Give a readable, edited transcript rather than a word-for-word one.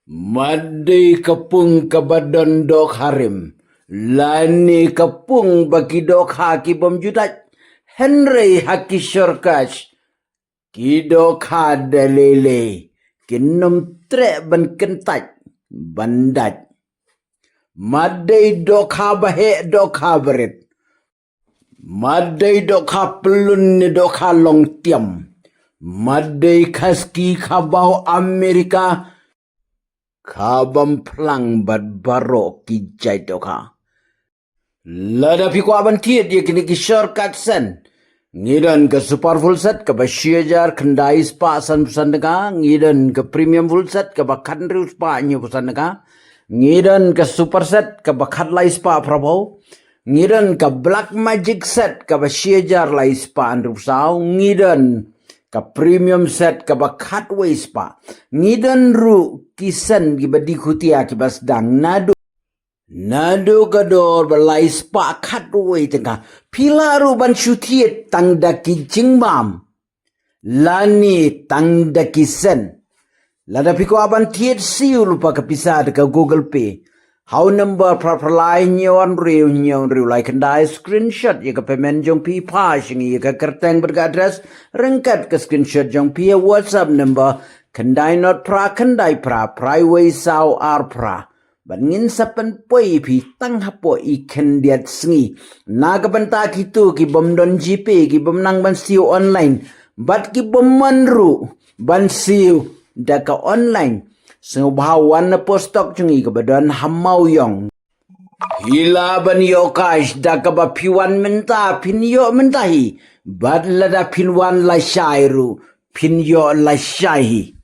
Madi kapung kabadon dok harim. Lani kapung bagi dok haki bom Henry haki syurkash. Kidok hada lele. Kinom trek ban kentaj. Bandat. Madai dok ha bahe dok ha berit. Madai dok ha pelun ni dok ha long tiam. Madai kaski kabau Amerika. Kabam plang bad barok ki jait dok ha. Lada pi kwah ban thied ye kini ki shortcut sen. Ngidan ke super full set ke ba siejar kendai spa san pusan dega. Ngidan ke premium full set ke ba kanriu spa nyu pusan dega. Ngidan ke super set ke ba khatlai spa prabau. Ngidan ke black magic set ke ba siejar lai spa andrup sau. Ngidan ke premium set ke ba khatway spa. Ngidan ru kisen ki ba dikutia ki ba sedang Nado gador balai spa khatway tengah. Pilaru ban syutiet tang daki jingbam. Lani tang daki sen. Lada piko aban tiet siew lupa ke pisa deka Google Pay. How number perpalai nyon riu lai kendai screenshot ye ke payment jong pi phah singi ye ke kerteng bergadres rengkat ke screenshot jong pi WhatsApp number kendai not pra kendai pra praiway sau ar pra. Ban ngin sa pynpoi pi tang hapoh ikan diat sengi. Naga banta kitu ki bom don Gpay ki bom nang ban siew online. Bat ki bom manru ban siew daka online. Sengubahawan na postok cungi ke badan hamau yong. Hila ban yokash daka ba piwan menta pin yo mentahi. Bat lada pinwan la syairu pin yo la syahi.